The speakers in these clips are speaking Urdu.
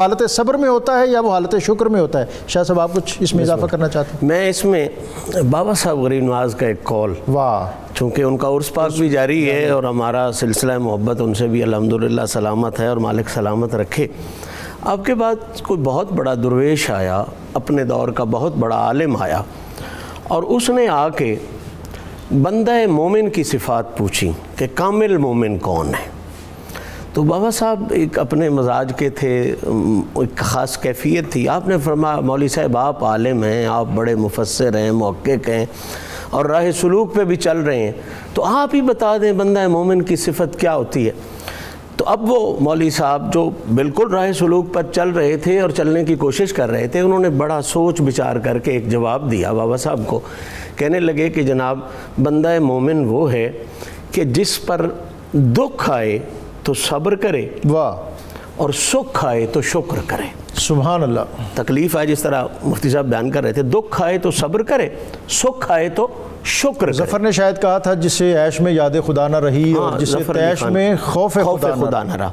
حالت صبر میں ہوتا ہے یا وہ حالت شکر میں ہوتا ہے؟ شاہ صاحب آپ کچھ اس میں اضافہ کرنا چاہتے ہیں؟ میں اس میں بابا صاحب غریب نواز کا ایک قول، واہ، چونکہ ان کا عرس پاک بھی جاری ہے اور ہمارا سلسلہ محبت ان سے بھی الحمدللہ سلامت ہے اور مالک سلامت رکھے۔ آپ کے بعد کوئی بہت بڑا درویش آیا، اپنے دور کا بہت بڑا عالم آیا، اور اس نے آ کے بندہ مومن کی صفات پوچھی کہ کامل مومن کون ہے۔ تو بابا صاحب ایک اپنے مزاج کے تھے، ایک خاص کیفیت تھی۔ آپ نے فرمایا مولوی صاحب آپ عالم ہیں، آپ بڑے مفسر ہیں، محقق ہیں اور راہ سلوک پہ بھی چل رہے ہیں، تو آپ ہی بتا دیں بندہ مومن کی صفت کیا ہوتی ہے۔ تو اب وہ مولوی صاحب جو بالکل راہ سلوک پر چل رہے تھے اور چلنے کی کوشش کر رہے تھے، انہوں نے بڑا سوچ بچار کر کے ایک جواب دیا بابا صاحب کو۔ کہنے لگے کہ جناب بندہ مومن وہ ہے کہ جس پر دکھ آئے تو صبر کرے، واہ، اور سکھ آئے تو شکر کرے۔ سبحان اللہ۔ تکلیف آئے، جس طرح مفتی صاحب بیان کر رہے تھے، دکھ آئے تو صبر کرے، سکھ آئے تو شکر کرے۔ ظفر نے شاید کہا تھا جسے عیش میں یاد خدا نہ رہی اور جسے تیش میں خوف خدا نہ رہا۔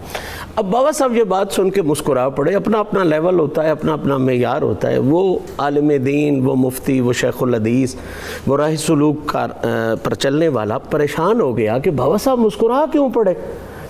اب بابا صاحب یہ بات سن کے مسکرا پڑے۔ اپنا اپنا لیول ہوتا ہے، اپنا اپنا معیار ہوتا ہے۔ وہ عالم دین، وہ مفتی، وہ شیخ الحدیث، وہ راہ سلوک پر چلنے والا پریشان ہو گیا کہ بابا صاحب مسکرا کیوں پڑے؟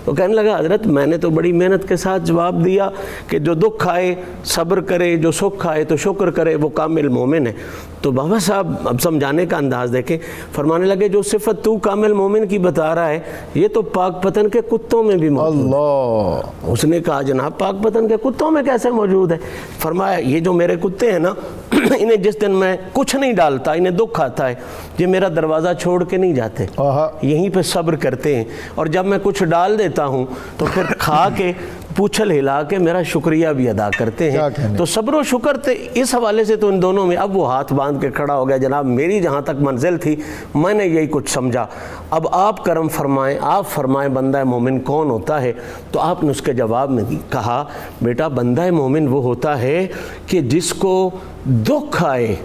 تو کہنے لگا حضرت میں نے تو بڑی محنت کے ساتھ جواب دیا کہ جو دکھ آئے صبر کرے، جو سکھ آئے تو شکر کرے، وہ کامل مومن ہے۔ تو بابا صاحب اب سمجھانے کا انداز دیکھیں، فرمانے لگے جو صفت تو کامل مومن کی بتا رہا ہے یہ تو پاک پتن کے کتوں میں بھی موجود ہے۔ اللہ۔ اس نے کہا جناب پاک پتن کے کتوں میں کیسے موجود ہے؟ فرمایا یہ جو میرے کتے ہیں نا، انہیں جس دن میں کچھ نہیں ڈالتا، انہیں دکھ آتا ہے، یہ میرا دروازہ چھوڑ کے نہیں جاتے، یہیں پہ صبر کرتے ہیں، اور جب میں کچھ ڈال دیتا ہوں تو پھر کھا کے پوچھل ہلا کے میرا شکریہ بھی ادا کرتے ہیں۔ تو صبر و شکر تھے، اس حوالے سے تو ان دونوں میں اب وہ ہاتھ باندھ کے کھڑا ہو گیا، جناب میری جہاں تک منزل تھی میں نے یہی کچھ سمجھا، اب آپ کرم فرمائیں، آپ فرمائیں بندہ مومن کون ہوتا ہے؟ تو آپ نے اس کے جواب میں کہا بیٹا بندہ مومن وہ ہوتا ہے کہ جس کو دکھ آئے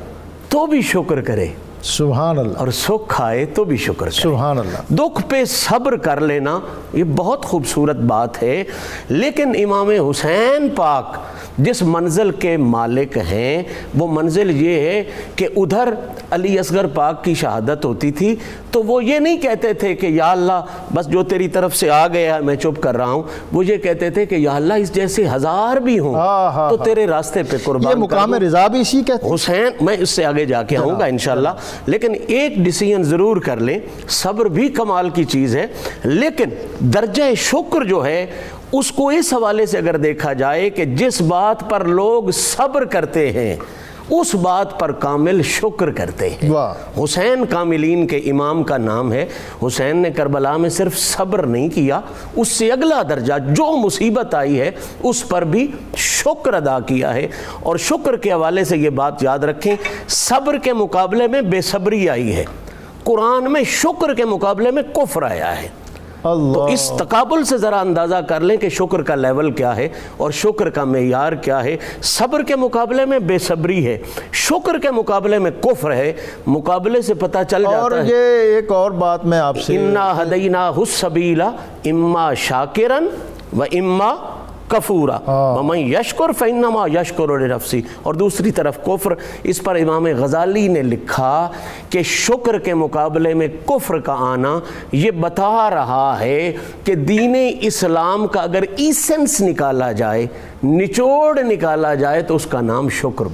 تو بھی شکر کرے، سبحان اللہ، اور سکھ آئے تو بھی شکر کرے۔ سبحان اللہ۔ دکھ پہ صبر کر لینا یہ بہت خوبصورت بات ہے، لیکن امام حسین پاک جس منزل کے مالک ہیں وہ منزل یہ ہے کہ ادھر علی اصغر پاک کی شہادت ہوتی تھی تو وہ یہ نہیں کہتے تھے کہ یا اللہ بس جو تیری طرف سے آ گیا میں چپ کر رہا ہوں، وہ یہ کہتے تھے کہ یا اللہ اس جیسے ہزار بھی ہوں تو تیرے راستے پہ قربان یہ مقام رضا بھی اسی کہتے ہیں۔ حسین میں اس سے آگے جا کے آؤں گا انشاءاللہ، لیکن ایک ڈیسیژن ضرور کر لیں، صبر بھی کمال کی چیز ہے، لیکن درجہ شکر جو ہے اس کو اس حوالے سے اگر دیکھا جائے کہ جس بات پر لوگ صبر کرتے ہیں اس بات پر کامل شکر کرتے ہیں۔ حسین کاملین کے امام کا نام ہے۔ حسین نے کربلا میں صرف صبر نہیں کیا، اس سے اگلا درجہ جو مصیبت آئی ہے اس پر بھی شکر ادا کیا ہے۔ اور شکر کے حوالے سے یہ بات یاد رکھیں، صبر کے مقابلے میں بے صبری آئی ہے، قرآن میں شکر کے مقابلے میں کفر آیا ہے۔ تو اس تقابل سے ذرا اندازہ کر لیں کہ شکر کا لیول کیا ہے اور شکر کا معیار کیا ہے۔ صبر کے مقابلے میں بے صبری ہے، شکر کے مقابلے میں کفر ہے، مقابلے سے پتہ چل جاتا ہے۔ اور یہ ایک اور بات میں آپ سے، اِنَّا هَدَيْنَاهُ السَّبِيلَ اِمَّا شَاكِرًا وَإِمَّا کفورا وَمَن يَشْكُرْ فَإِنَّمَا يَشْكُرُ لِنَفْسِهِ۔ اور دوسری طرف کفر، اس پر امام غزالی نے لکھا کہ شکر کے مقابلے میں کفر کا آنا یہ بتا رہا ہے کہ دین اسلام کا اگر ایسنس نکالا جائے، نچوڑ نکالا جائے تو اس کا نام شکر